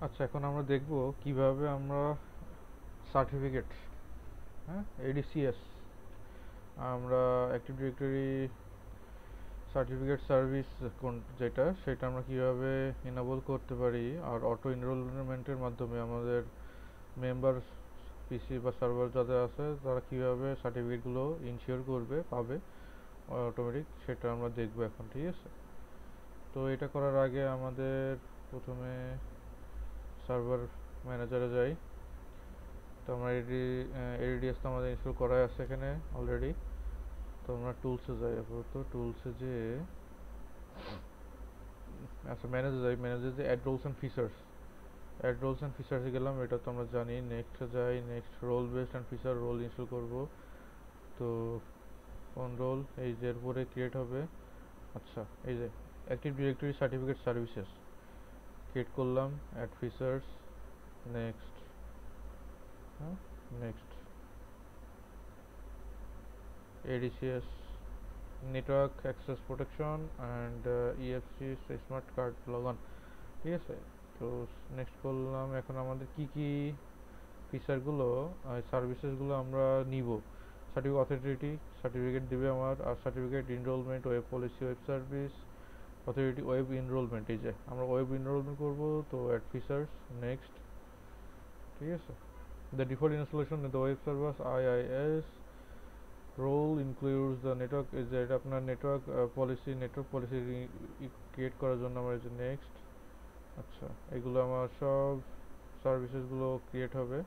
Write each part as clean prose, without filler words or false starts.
আচ্ছা, এখন আমরা দেখব কিভাবে আমরা সার্টিফিকেট, হ্যাঁ, এডিসিএস, আমরা অ্যাক্টিভ ডিরেক্টরি সার্টিফিকেট সার্ভিস যেটা সেটা আমরা কিভাবে ইনেবল করতে পারি, আর অটো এনরোলমেন্টের মাধ্যমে আমাদের মেম্বার পিসি বা সার্ভার যাদের আছে তারা কিভাবে সার্টিফিকেটগুলো ইনশিওর করবে, পাবে অটোমেটিক, সেটা আমরা দেখবো এখন। ঠিক আছে, তো এটা করার আগে আমাদের প্রথমে সার্ভার ম্যানেজারে যাই। তো আমরা এডিডিএস তো আমাদের ইনস্টল করাই আছে এখানে অলরেডি। তো আমরা টুলসে যাই, আপাতত টুলসে যে, আচ্ছা ম্যানেজে যাই, ম্যানেজে যে add roles and features, add roles and ফিচার্সে গেলাম, এটা তো আমরা জানি। নেক্সটে যাই, next role based and feature, role install করব। তো কোন রোল, এই যে এরপরে ক্রিয়েট হবে। আচ্ছা, এই যে active directory certificate services create করলাম, অ্যাড ফিচার্স, নেক্সট, হ্যাঁ, next ADCS network access protection and EFC smart card log on. ঠিক আছে, তো নেক্সট করলাম। এখন আমাদের কি কি ফিচারগুলো, সার্ভিসেসগুলো আমরা নিব। সার্টিফিকেট অথরিটি সার্টিফিকেট দিবে আমার, আর certificate enrollment, web policy, web service authority, web enrollment, এই যে আমরা ওয়েব এনরোলমেন্ট করব। তো অ্যাড ফিচার্স, নেক্সট। ঠিক আছে, the default installation of the web servers IIS role includes the network, is that আপনার network policy, network policy create করার জন্য আমার যে নেক্সট। আচ্ছা, এগুলো আমার সব সার্ভিসেসগুলো ক্রিয়েট হবে।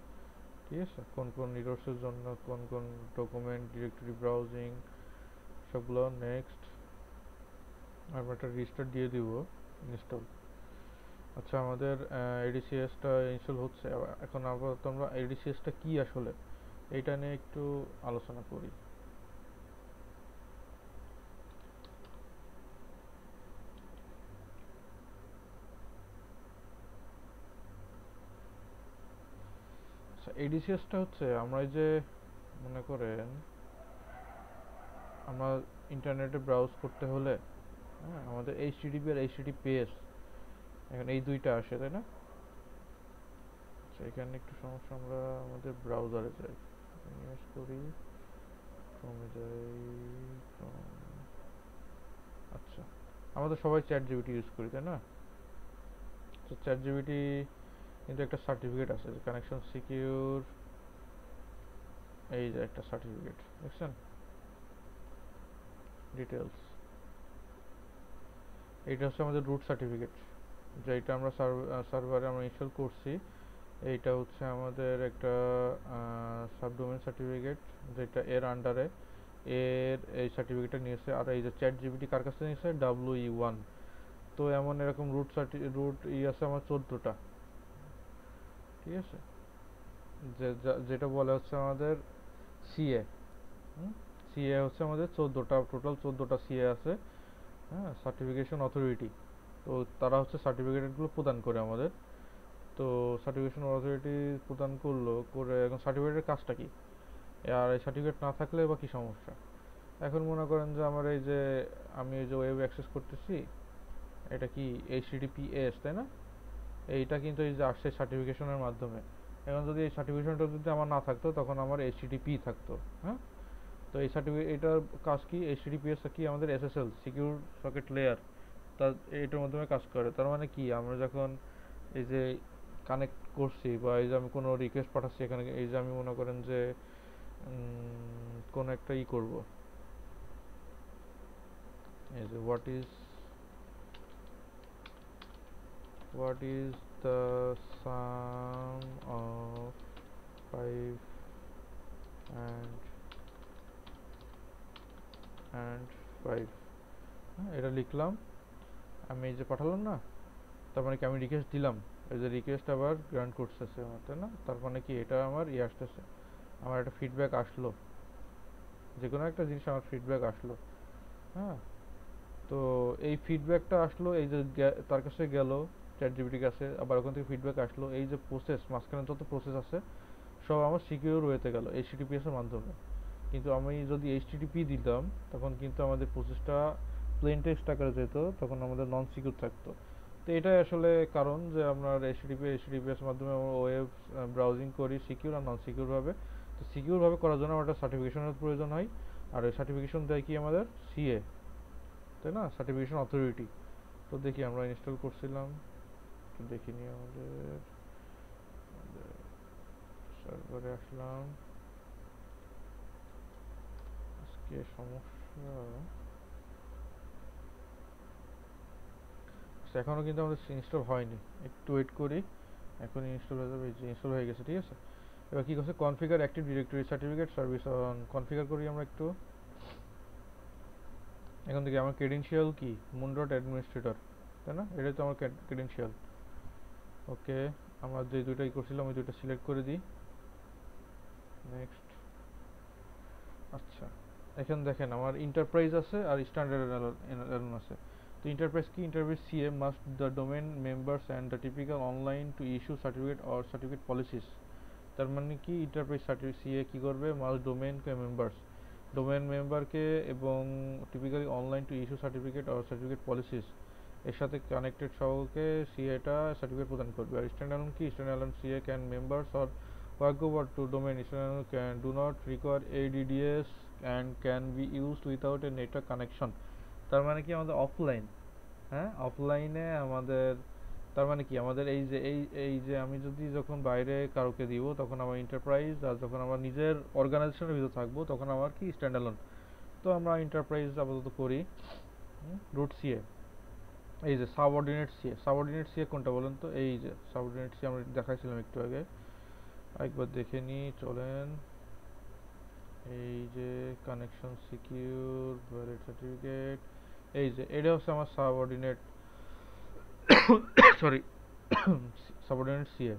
ঠিক আছে, কোন কোন রিসোর্সের জন্য, কোন কোন ডকুমেন্ট, ডিরেক্টরি ব্রাউজিং, সবগুলো নেক্সট। আমরা একটা রেজিস্টার দিয়ে দিব, ইনস্টল। আচ্ছা, আমাদের এডিসিএসটা ইনস্টল হচ্ছে। এখন আপাতত আমরা এডিসিএসটা কি আসলে এইটা নিয়ে একটু আলোচনা করি। আচ্ছা, এডিসিএসটা হচ্ছে, আমরা এই যে মনে করেন আমরা ইন্টারনেটে ব্রাউজ করতে হলে, হ্যাঁ, আমাদের এইচটিটিপি আর এইচটিটিপিএস, এখন এই দুইটা আসে, তাই না? আচ্ছা, এখানে একটু সমস্যা, আমরা আমাদের ব্রাউজারে যাই, ইউজ করি, ক্রমে যাই, ক্রম। আচ্ছা, আমাদের সবাই চ্যাট জিপিটি ইউজ করি, তাই না? তো চ্যাট জিপিটি কিন্তু একটা সার্টিফিকেট আছে, যে কানেকশন সিকিউর, এই যে একটা সার্টিফিকেট দেখছেন, ডিটেলস, এইটা হচ্ছে আমাদের রুট সার্টিফিকেট, যেটা আমরা সার্ভারে আমরা ইনস্টল করছি। এইটা হচ্ছে আমাদের একটা সাবডোমেন সার্টিফিকেট, যেটা এর আন্ডারে, এর এই সার্টিফিকেটটা নিয়েছে। আর এই যে চ্যাট জিপিটি কার কাছে নিয়েছে, WE1। তো এমন এরকম রুট আছে আমার 14টা। ঠিক আছে, যেটা বলে হচ্ছে আমাদের সিএ, সিএ হচ্ছে আমাদের 14টা, টোটাল 14টা সিএ আছে, হ্যাঁ, সার্টিফিকেশন অথরিটি। তো তারা হচ্ছে সার্টিফিকেটগুলো প্রদান করে আমাদের। তো সার্টিফিকেশন অথরিটি প্রদান করলো, করে এখন সার্টিফিকেটের কাজটা কি, আর এই সার্টিফিকেট না থাকলে বা কি সমস্যা। এখন মনে করেন যে আমার এই যে, আমি এই যে ওয়েব অ্যাক্সেস করতেছি, এটা কি HTTPS, তাই না? এইটা কিন্তু এই যে আসছে সার্টিফিকেশনের মাধ্যমে। এখন যদি এই সার্টিফিকেশনটা যদি আমার না থাকতো, তখন আমার HTTP থাকতো, হ্যাঁ। তো এই সার্টিফিকেট, এটার কাজ কি, HTTPS কি আমাদের SSL সিকিউর সকেট লেয়ার, তা এটার মাধ্যমে কাজ করে। তার মানে কি, আমরা যখন এই যে কানেক্ট করছি, বা এই যে আমি কোনো রিকোয়েস্ট পাঠাচ্ছি এখানে, এই যে আমি মনে করেন যে কোনো একটা করব, এই যে what is the sum of 5 and 5, হ্যাঁ, এটা লিখলাম, আমি এই যে পাঠালাম না, তার মানে কি আমি রিকোয়েস্ট দিলাম, এই যে রিকোয়েস্ট আবার গ্রান্ট করতেছে আমার, তাই না? তার মানে কি, এটা আমার আসতেছে, আমার একটা ফিডব্যাক আসলো, যে কোনো একটা জিনিস আমার ফিডব্যাক আসলো, হ্যাঁ। তো এই ফিডব্যাকটা আসলো, এই যে তার কাছে গেল, চ্যাট জিপিটির কাছে, আবার ওখান থেকে ফিডব্যাক আসলো, এই যে প্রসেস, মাঝখানে যত প্রসেস আছে সব আমার সিকিউর ওয়েতে গেল এইচটিটিপিএস এর মাধ্যমে। কিন্তু আমি যদি এইচটিটিপি দিতাম, তখন কিন্তু আমাদের প্রসেসটা প্লেন টেক্সট আকারে যেত, তখন আমাদের নন সিকিউর থাকতো। তো এটাই আসলে কারণ যে আমরা HTTPS মাধ্যমে ওয়েব ব্রাউজিং করি সিকিউর আর নন সিকিউর ভাবে। তো সিকিউর ভাবে করার জন্য একটা সার্টিফিকেশনের প্রয়োজন হয়, আর ওই সার্টিফিকেশন দেয় কি আমাদের সিএ, তাই না, সার্টিফিকেশন অথরিটি। তো দেখি আমরা ইনস্টল করছিলাম, একটু দেখি নি আমাদের সার্ভারে আসলাম। আজকে সমস্যা, এখনো কিন্তু আমাদের ইনস্টল হয়নি, একটু ওয়েট করি, এখন ইনস্টল হয়ে যাবে। ইনস্টল হয়ে গেছে, ঠিক আছে। এবার কি করছে, configure active directory certificate service on, configure করি আমরা একটু। এখন দেখি আমার ক্রেডেনশিয়াল কি, মুন ডট অ্যাডমিনিস্ট্রেটর, তাই না, এটাই তো আমার ক্রেডেনশিয়াল। ওকে, আমরা যে দুইটাই করছিলাম ওই দুইটা সিলেক্ট করে দিই, নেক্সট। আচ্ছা, এখানে দেখেন আমার ইন্টারপ্রাইজ আছে আর স্ট্যান্ডার্ড এরন আছে। তো ইন্টারপ্রাইজ কি, enterprise CA must the domain members and the typical online to issue certificate or certificate policies. তার মানে কি, ইন্টারপ্রাইজ সিএ কি করবে, মাস্ট ডোমেন মেম্বার্স, ডোমেন মেম্বারকে এবং typically online to issue certificate or certificate policies এর সাথে কানেক্টেড সহকে সিএটা সার্টিফিকেট প্রদান করবে। আর স্ট্যান্ডার্ড কি, standard CA can members or work over to domain can do not require ADDS and can be used without a network connection। তার মানে কি আমাদের অফলাইন, হ্যাঁ অফলাইনে আমাদের, তার মানে কি আমাদের এই যে এই যে আমি যদি যখন বাইরে কাউকে দিব তখন আমার এন্টারপ্রাইজ, আর যখন আমার নিজের অর্গানাইজেশনের ভিতরে থাকবো তখন আমার কি স্ট্যান্ডালোন। তো আমরা এন্টারপ্রাইজ আপাতত করি রুট সিএ। এই যে সাবঅর্ডিনেট সিএ কোনটা বলেন তো, এই যে সাবঅর্ডিনেট সিএ আমরা দেখাইছিলাম একটু আগে, একবার দেখে নিই চলেন। এই যে কানেকশন সিকিউর ভ্যালিড সার্টিফিকেট, এই যে এটা হচ্ছে আমার সাবঅর্ডিনেট সরি সাবঅর্ডিনেট সিএ।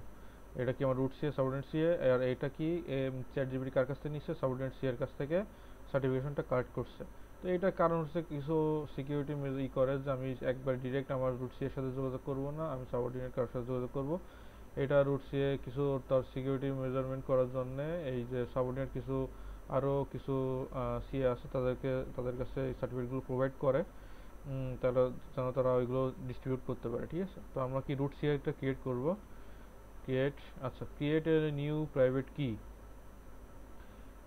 এটা কি আমার রুট সিএ সাবঅর্ডিনেট সিএ, আর এটা কি চ্যাটজিপিটি কার কাছ থেকে নিচ্ছে, সাবঅর্ডিনেট সিএ এর কাছ থেকে সার্টিফিকেশনটা কালেক্ট করছে। তো এটার কারণ হচ্ছে কিছু সিকিউরিটি ই করে যে আমি একবার ডিরেক্ট আমার রুট সিএর সাথে যোগাযোগ করব না, আমি সাবঅর্ডিনেট কার সাথে যোগাযোগ করব। এটা রুট সিএ কিছু তার সিকিউরিটি মেজারমেন্ট করার জন্য এই যে সাবঅর্ডিনেট কিছু আরও কিছু সিএ আছে তাদের কাছে এই সার্টিফিকেটগুলো প্রোভাইড করে, তারা যেন তারা ওইগুলো ডিস্ট্রিবিউট করতে পারে, ঠিক আছে। তো আমরা কি রুট সিএ একটা ক্রিয়েট করব, আচ্ছা ক্রিয়েট এ নিউ প্রাইভেট কি।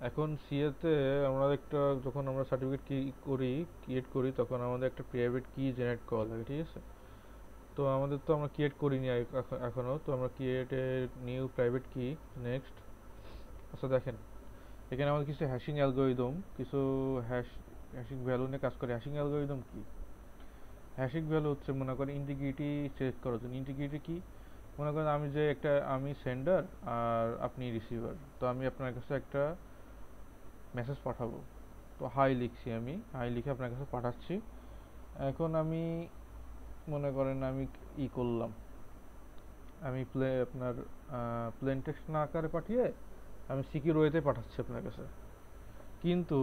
এখন সিএতে আমরা একটা, যখন আমরা সার্টিফিকেট কি করি ক্রিয়েট করি তখন আমাদের একটা প্রাইভেট কি জেনারেট করা লাগে, ঠিক আছে। তো আমাদের তো আমরা ক্রিয়েট করিনি এখনো, তো আমরা ক্রিয়েট এ নিউ প্রাইভেট কি, নেক্সট। আচ্ছা দেখেন এখানে আমাদের কিছু হ্যাশিং অ্যালগোরিদম, কিছু হ্যাশিং ভ্যালু নিয়ে কাজ করে। হ্যাশিং অ্যালগোরিদম কি, হ্যাশিং ভ্যালু হচ্ছে মনে করেন ইন্টিগ্রিটি চেক করার জন্য। ইন্টিগ্রিটি কি, মনে করেন আমি সেন্ডার আর আপনি রিসিভার, তো আমি আপনার কাছে একটা মেসেজ পাঠাবো, তো হাই লিখছি, আমি হাই লিখে আপনার কাছে পাঠাচ্ছি। এখন আমি মনে করেন আমি করলাম, আমি আপনার প্লেন টেক্সট না আকারে পাঠিয়ে আমি সিকিউর ওয়েতে পাঠাচ্ছি আপনার কাছে। কিন্তু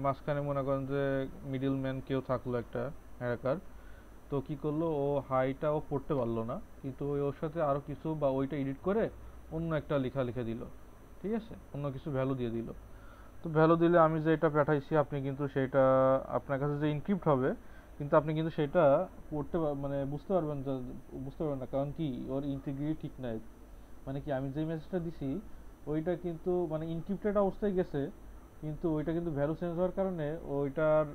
মাঝখানে মনে করেন যে মিডল ম্যান কেউ থাকলো, একটা হ্যাকার, তো কি করলো, ও হাইটা ও পড়তে পারলো না, কিন্তু ওর সাথে আরও কিছু বা ওইটা এডিট করে অন্য একটা লেখা লিখে দিল, ঠিক আছে, অন্য কিছু ভ্যালু দিয়ে দিল। তো ভ্যালু দিলে আমি যে এটা পাঠাইছি আপনি কিন্তু সেটা আপনার কাছে যে ইনক্রিপ্ট হবে, কিন্তু আপনি কিন্তু সেটা পড়তে মানে বুঝতে পারবেন না, কারণ কি ওর ইন্টিগ্রিটি ঠিক নাই। মানে কি আমি যে মেসেজটা দিছি ওইটা কিন্তু মানে ইনক্রিপ্টেড অবস্থায় গেছে, কিন্তু ওইটা কিন্তু ভ্যালু চেঞ্জ হওয়ার কারণে ওইটার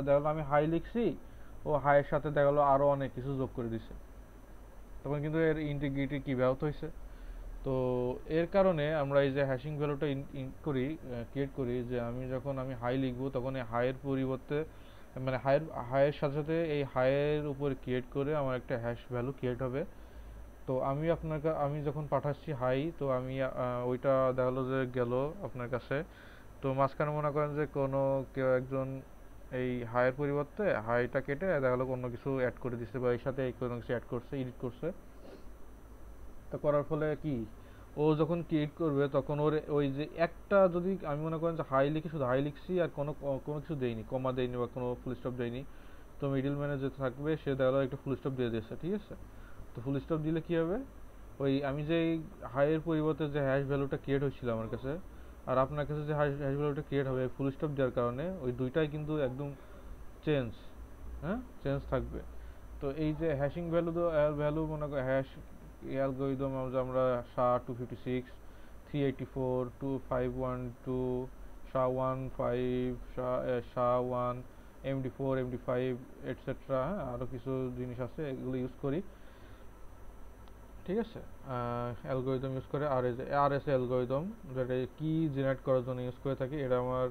দেখা গেলো আমি হাই লিখছি, ও হাইয়ের সাথে দেখা গেলো আরও অনেক কিছু যোগ করে দিছে, তখন কিন্তু এর ইন্টিগ্রিটি কি ব্যাহত হয়েছে। তো এর কারণে আমরা এই যে হ্যাশিং ভ্যালুটা ক্রিয়েট করি, যে আমি হাই লিখবো তখন এই হাইয়ের পরিবর্তে মানে হাইয়ের সাথে সাথে এই হাইয়ের উপর ক্রিয়েট করে আমার একটা হ্যাশ ভ্যালু ক্রিয়েট হবে। তো আমি যখন পাঠাচ্ছি হাই, তো আমি ওইটা দেখালো যে গেল আপনার কাছে। তো মাঝখানে মনে করেন যে কেউ একজন এই হাইয়ের পরিবর্তে হাইটা কেটে দেখালো অন্য কিছু অ্যাড করে দিচ্ছে, বা এর সাথে কোনো কিছু অ্যাড করছে, এডিট করছে। তো করার ফলে কি, ও যখন ক্রিয়েট করবে তখন ওর ওই যে একটা, যদি আমি মনে করেন যে হাই লিখে শুধু হাই লিখছি আর কোনো কিছু দেইনি, কমা দেইনি বা কোনো ফুল স্টপ দেইনি, তো মিডল ম্যানে যে থাকবে সে দেখালো একটা ফুল স্টপ দিয়ে দিয়েছে, ঠিক আছে। তো ফুল স্টপ দিলে কি হবে, ওই আমি যে হাইয়ের পরিবর্তে যে হ্যাশ ভ্যালুটা ক্রিয়েট হয়েছিল আমার কাছে, আর আপনার কাছে যে হ্যাশ ভ্যালুটা ক্রিয়েট হবে ফুল স্টপ দেওয়ার কারণে ওই দুইটাই কিন্তু একদম চেঞ্জ, হ্যাঁ চেঞ্জ থাকবে। তো তো এই যে হ্যাশিং ভ্যালু তো ভ্যালু মনে করো হ্যাশ অ্যালগরিদম আমরা SHA-256, 384, 2512, SHA-15, SHA-1, MD4, MD5 etcetera, আরও কিছু জিনিস আছে, এগুলো ইউজ করি। ঠিক আছে, অ্যালগরিদম ইউজ করে RSA অ্যালগরিদম, যেটা কি জেনারেট করার জন্য ইউজ করে থাকি। এটা আমার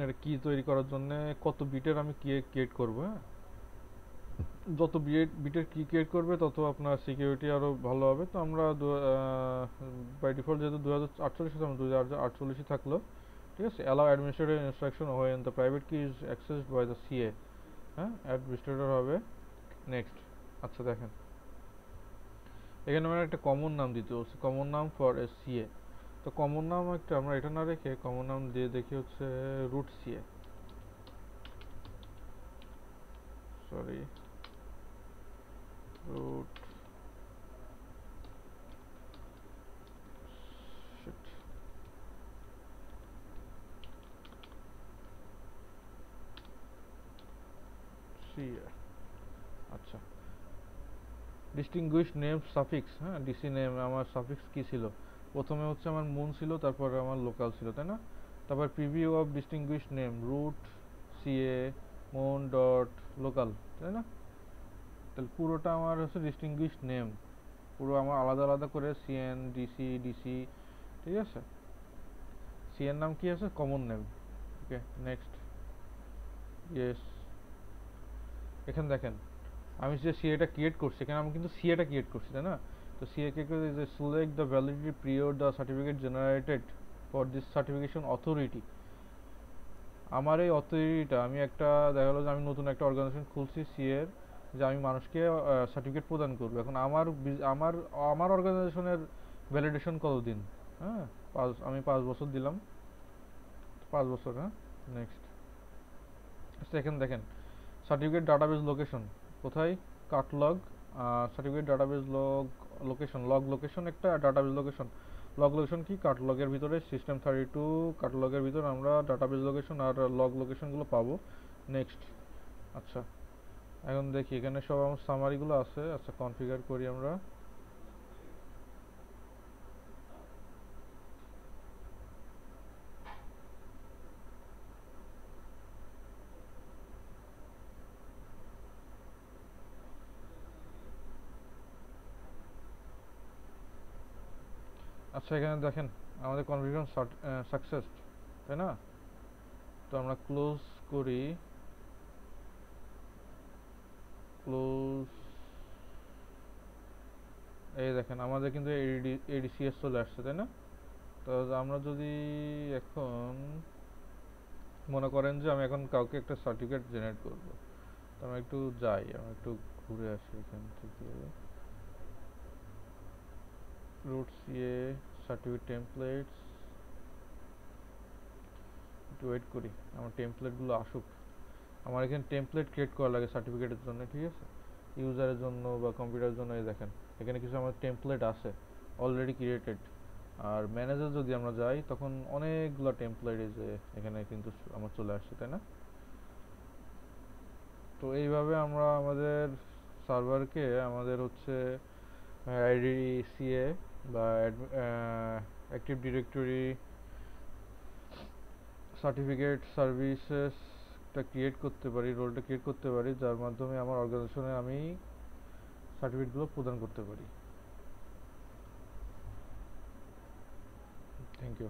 এটা কি তৈরি করার জন্য কত বিটের আমি কি ক্রিয়েট করবো, হ্যাঁ, যত বিটের কি ক্রিয়েট করবে তত আপনার সিকিউরিটি আরও ভালো হবে। তো আমরা বাই ডিফল্ট যেহেতু 2048 আছে, 2048 থাকলো। ঠিক আছে, allow administrator instruction when the private key is accessed by the CA, হ্যাঁ, অ্যাডমিনিস্ট্রেটর হবে। নেক্সট, আচ্ছা দেখেন এখানে আমরা একটা কমন নাম দিতে বলছি, কমন নাম ফর এ সিএ। তো কমন নাম একটা আমরা এটা না রেখে কমন নাম দিয়ে দেখি হচ্ছে root CA, sorry root shit CA। আচ্ছা, ডিস্টিংগুইশ নেম সাফিক্স, হ্যাঁ, ডিসি নেম আমার সাফিক্স কি ছিল, প্রথমে হচ্ছে আমার মুন ছিল, তারপরে আমার লোকাল ছিল, তাই না? তারপর preview of distinguish name root CA moon dot local, তাই না? তাহলে পুরোটা আমার হচ্ছে ডিস্টিংগুইশ নেম, পুরো আমার আলাদা আলাদা করে সিএন ডিসি ডিসি। ঠিক আছে, সিএন নাম কি আছে, কমন নেম। ওকে, নেক্সট, ইয়েস। এখানে দেখেন আমি যে সিএটা ক্রিয়েট করছি, এখানে আমি কিন্তু সিএটা ক্রিয়েট করছি, তাই না? তো সিএ কে যে select the validity period the certificate generated for this certification authority. আমার এই অথরিটিটা আমি একটা দেখা গেলো যে আমি নতুন একটা অর্গানাইজেশন খুলছি সিএর, যে আমি মানুষকে সার্টিফিকেট প্রদান করবো। এখন আমার আমার অর্গানাইজেশনের ভ্যালিডেশন কতদিন, হ্যাঁ, আমি 5 বছর দিলাম, 5 বছর, হ্যাঁ। নেক্সট, সেকেন্ড দেখেন সার্টিফিকেট ডাটাবেস লোকেশন কোথায়, catalog, certificate database location, log location একটা, ডাটাবেস লোকেশন। লগ লোকেশন কি, কাটলগের ভিতরে System32 কাটলগের ভিতরে আমরা ডাটাবেস লোকেশন আর লগ লোকেশনগুলো পাবো। নেক্সট, আচ্ছা এখন দেখি এখানে সব আমার সামারিগুলো আছে। আচ্ছা কনফিগার করি আমরা। আচ্ছা এখানে দেখেন আমাদের কনফিগারেশন সাকসেস, তাই না? তো আমরা ক্লোজ করি, ক্লোজ। এই দেখেন আমাদের কিন্তু এডিসিএস চলে আসছে, তাই না? তো আমরা যদি এখন মনে করেন যে আমি এখন কাউকে একটা সার্টিফিকেট জেনারেট করব, তো আমরা একটু যাই, আমরা একটু ঘুরে আসি এখান থেকে, রুট সিএ সার্টিফিকেট টেমপ্লেটস, একটু ওয়েট করি আমার টেমপ্লেটগুলো আসুক। আমার এখানে টেমপ্লেট ক্রিয়েট করা লাগে সার্টিফিকেটের জন্য, ঠিক আছে, ইউজারের জন্য বা কম্পিউটারের জন্য। এই দেখেন এখানে কিছু আমার টেমপ্লেট আছে অলরেডি ক্রিয়েটেড। আর ম্যানেজার যদি আমরা যাই তখন অনেকগুলো টেমপ্লেট এই যে এখানে কিন্তু আমার চলে আসছে, তাই না? তো এইভাবে আমরা আমাদের সার্ভারকে আমাদের হচ্ছে আইডিসিএ বা অ্যাক্টিভ ডিরেক্টরি সার্টিফিকেট সার্ভিসেসটা ক্রিয়েট করতে পারি, রোলটা ক্রিয়েট করতে পারি, যার মাধ্যমে আমার অর্গানাইজেশনে আমি সার্টিফিকেটগুলো প্রদান করতে পারি। Thank you.